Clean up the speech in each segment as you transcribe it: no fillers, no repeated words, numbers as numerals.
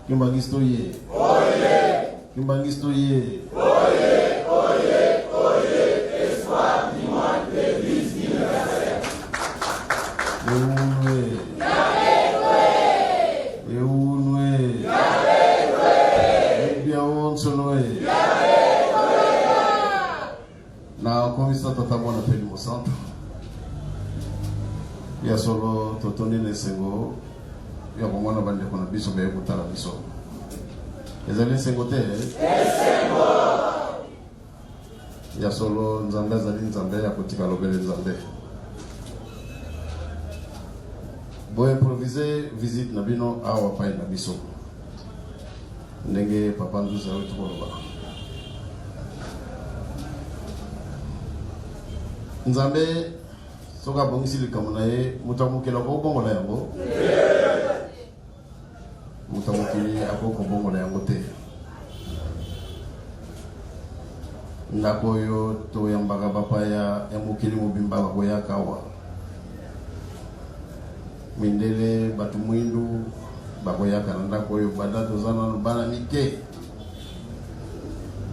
Kimbangistoye. Kimbangistoye. Espoir d'immense l'église universelle. Na komisa tatamona peli mosanto ya solo totoni nesengo ya komona bande kona biso be kutala biso ezali sengo te Esengo. ya solo nzambe azali nzambe ya kotika lobele nzambe bo improviser visite na bino awa pai na biso ndenge papa nduza wetu koloba nzambe soka bongisi likambo na ye mutamukela ko bongola yango mutamukeli akoko bongola yango te ndako oyo toyambaka bapaya ya mokili mobimba bakoyaka awa mindele bato mwindu bakoyaka na ndako oyo banda toza nano bana mike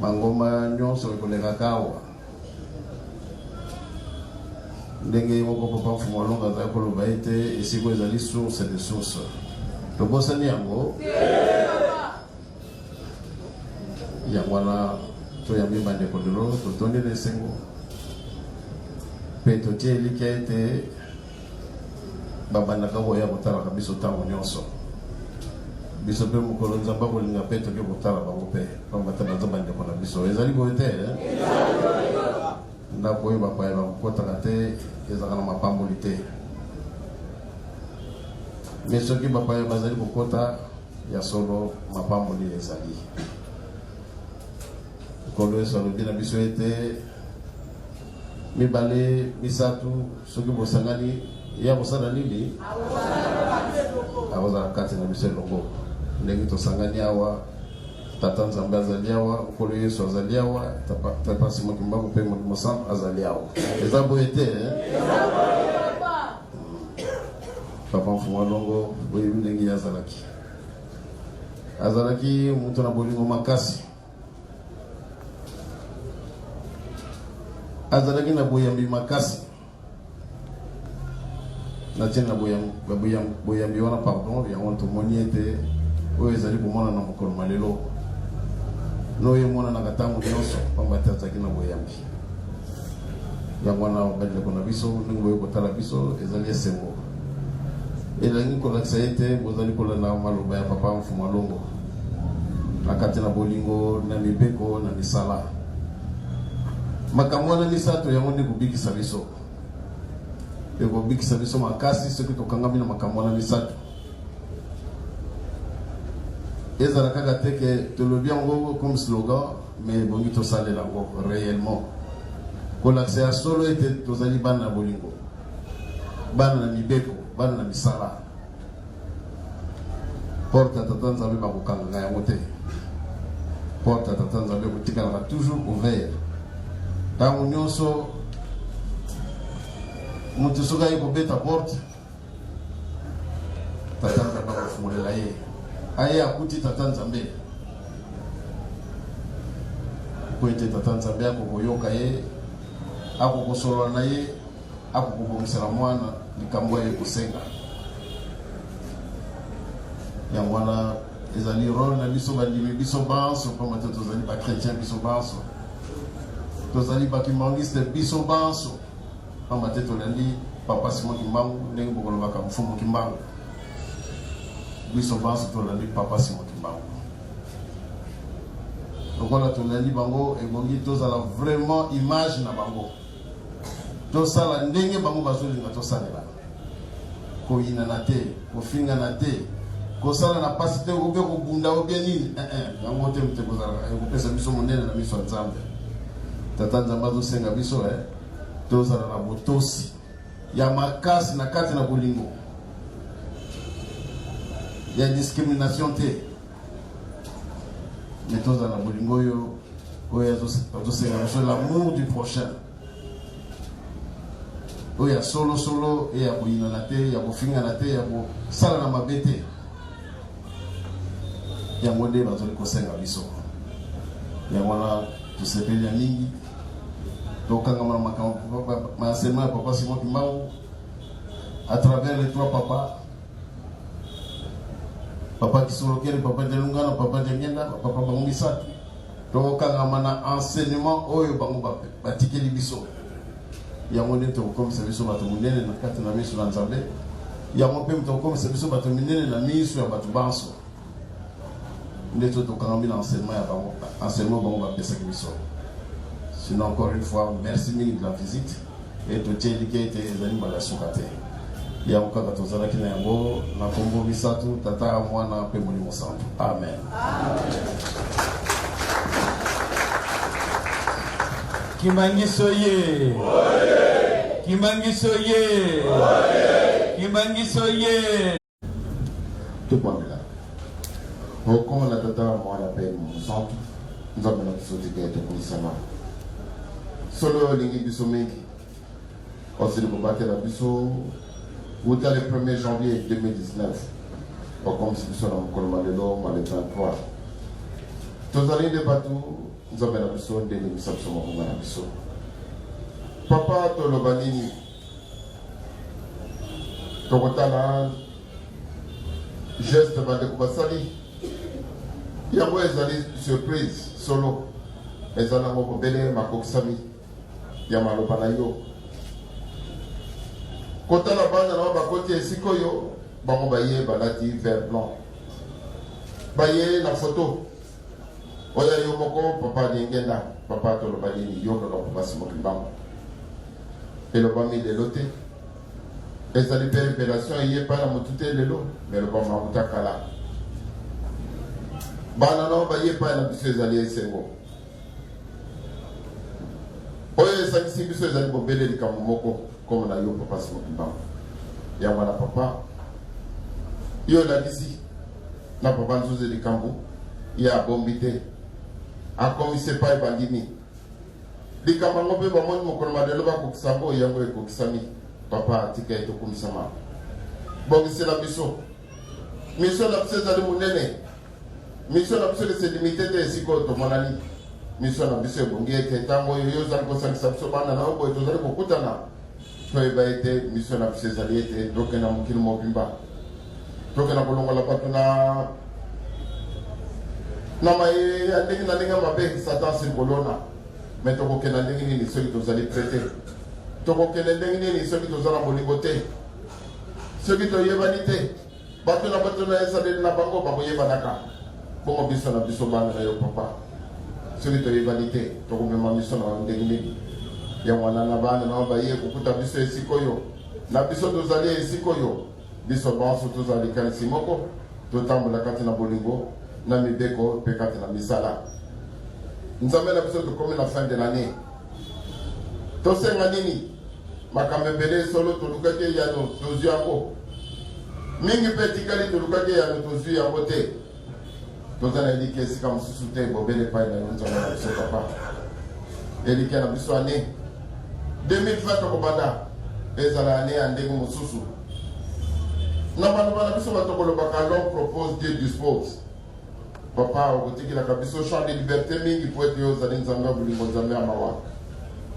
bangoma nyonso ekolekaka awa ndenge moko papa mfumu alonga azali koloba ete esiko ezali source de source tobosani yango yango wana toyambi bandeko lelo totondi na esengo mpe totie elika ete babandaka boya kotalaka biso ntango nyonso biso mpe mokolo nzambe akolinga mpe toki kotala bango mpe pamba te baza bandeko na biso ezali boye te ndako oyo bapaya bakokotaka te ezalaka na mapamboli te me soki bapaya bazali kokota ya solo mapamboli ezali kolo eso alobi na biso ete mibale misatu soki bosangani ya kosala nini akozala kati na biso elongo ndenge tosangani awa tata nzambe azali awa nkolo yesu azali awa tapasi mokimbangu mpe mosantu azali awa eza boye te papa mfumu alongo boyebi ndenge ye azalaki moto na bolingo makasi azalaki na boyambi makasi natie na boyambi wana pardon yango tomoni ete oyo ezali komona na mokolo malelo noyo emonanaka ntango nyonso pamba te azalaki na boyambi yango wana bandeko na biso ndenge boye kotala biso ezali esengo elangi kolakisa ete bozali kolanda maloba ya papa mfumu alongo na kati na bolingo na mibeko na misala makambo wana misato yango nde kobikisa biso ekobikisa biso makasi soki tokangami na makambo wana misato ezala kaka te ke tolobi yango comme slogan mais bongi tosalela yango réellement kolakisa ya solo ete tozali bana na bolingo bana na mibeko bana na misala porte ya tata nzambe bakokanganga yango te porte ya tata nzambe kotikalaka toujours ouvert ntango nyonso moto soki aye kobeta porte tata nzambe akofungolela ye aye akuti tata nzambe po ete tata nzambe akokoyoka ye akokosolola na ye akokobongisela mwana likambo aye kosenga yango wana ezali role na biso bandimi biso banso pamba te tozali bakretien biso banso tozali bakimangiste biso banso pamba te tolandi papa Simon Kimbangu ndenge bokolobaka mfumu Kimbangu biso banso tolandi papa Simon Kimbangu lokola tolandi bango ebongi tozala vraiment image na bango tosala ndenge bango bazolinga tosalela koyinana te kofingana te kosala na pasi te obe kobunda obe nini yango te mute kozala ekopesa biso monene na miso ya nzambe tata nzambe azosenga biso tozala na botosi ya makasi na kati na bolingo ya discrimination te mais tozala na bolingo oyo azosenga biso l'amour du prochain oyo ya solo ya koyinana te ya kofingana te ya kosala na mabe te yango nde bazali kosenga biso yango wana tosepeli ya mingi tokangama na makambo enseignement ya papa Simon Kimbangu à travers les trois papas, papa Kisolokere, papa Delungana, papa Demienda, papa Bangumisat. Donc quand on a enseignement oyo bango batiki libiso yango nde tokomisa biso bato munene na kati na miso na Nzambe yango mpe tokomisa biso bato minene na miso ya bato banso nde tokangami na enseignement ya bango enseignement bango bapesaki biso. Sinon encore une fois merci mille de la visite et totielike ete ezali mbala ya suka te yango kaka tozalaki na yango na kombo misatu tata mwana mpe molimo santu amen. Kimbangiso ye. Kimbangiso ye. Kimbangiso ye. Tout le monde est là. Au con, la tata, moi, la paix, mon centre, nous avons notre société de Kounisama. Solo, l'ingi biso mengi. Aussi, le combattre la biso, vous êtes le 1er janvier 2019. Au comme si nous sommes dans le colma de l'homme, à l'état 3. Tous allés de bateau, nous avons la biso, des émissions sur mon combat la biso. Papa, Tolobanini, Tokotana, geste de Bandekubasali. Il y a des surprises solo. Les gens ont belé ma coxami. Il y a malo banayo. Kota la bande na ba côté sikoyo, ba mo baye balati vert blanc. Baye la photo. Oya yo moko papa ngenda, papa to lo balini yo ko papa Simon Kimbangu. Et le bami de loté. Et ça les opération il est pas la motute de l'eau, mais le bami mutakala. Banano baye pa na biso ezali esengo oyo esangisi biso ezali bobele likambo moko comme na yo papa Simon Kimbangu ya mwana papa yo labisi na papa nzuze likambo ya bombi te akomise pa ebandimi likambo ngo mpe bamoni mokolo madelo bakokisango yango ekokisami papa atika etokomisama bongisela biso miso na biso ezali monene. Mission na biso se limité te siko to monani mission na biso bongi ete tango yo zali ko sangisa biso bana na obo to zali ko kutana to eba ete mission na biso zali ete doke na mukili mobimba doke na bolongo la patuna na mai andingi na linga mabe satan sur bolona mais to ko kena ndingi ni so to zali traiter to ko kena ndingi ni so to zala bolingote so to yebanite batuna ezali na bango ba ko yebanaka. Bon, biso na biso bana na yo papa celui de l'humanité to ko mema biso na ndengini ya mwana na bana na baye kukuta biso esikoyo na biso tozali esikoyo biso banso tozali kanisi moko totambola kati na bolingo na mibeko pe kati na misala nzambe na biso tokomi na fin de l'année tosenga nini makambe bele solo tolukaki yano tozu yango mingi pe tikali tolukaki yano tozu yango te. Nous allons dire que c'est comme si c'était bobé pas dans nous allons se papa. Et dit qu'elle a besoin année 2020 au Banda et ça l'année en dégoût mususu. Normalement la besoin de tokolo bakalon propose Dieu dispose. Papa au côté qui la kabiso champ de liberté mingi pour être aux années nzanga bulingo nzambe amawa.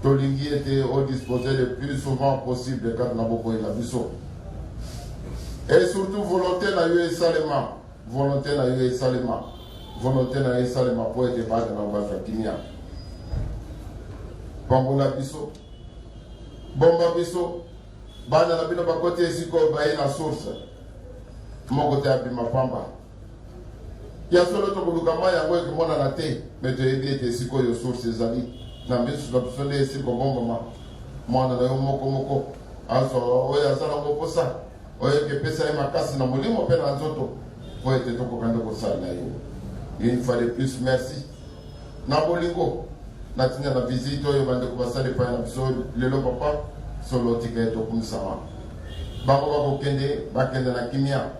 Tolingi était au disposé le plus souvent possible quand na boko la biso. Et surtout volonté na yo esalema. Volonté na yo esalema. Volonté na yo esalema pour être base na base kimia. Pambola biso. Bomba biso. Bana na bino bakote siko baye na source. Moko te abima pamba. Ya solo to bulugama yango ekimona na te, mais to ebi te siko yo source ezali. Na biso na biso de siko bomba ma. Mwana na yo moko. Aso oya sala ngo posa. Oya ke pesa makasi na molimo pe na nzoto. Pour être tout pour une fois de plus, merci. Nabolingo, natina la visite, yo bande ko basale pa na biso lelo papa solo ticket to kumsama. Bango bakende na kimia.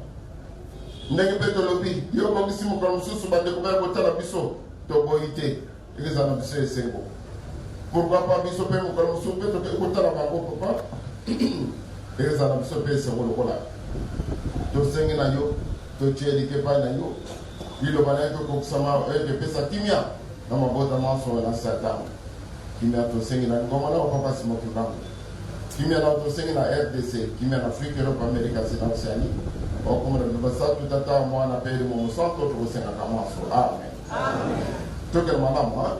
Ndenge beto lobi, yo ko misimo ko mususu bande ko ba ko tala biso to boité. Eza na biso esengo. Pourquoi pas biso pe mo ko mususu pe to ko tala bango papa. Eza na biso pe esengo lokola. To sengi na yo to tieli ke pa na yo lilo bana ko kusama de pesa kimia na mabota maso na sata kimia to sengi na ngoma na papa simo kibango kimia na to sengi na RDC kimia na Afrika Europe America sina Oceania o como de basa tutata mwana pele mo santo to senga kama so amen amen to ke mama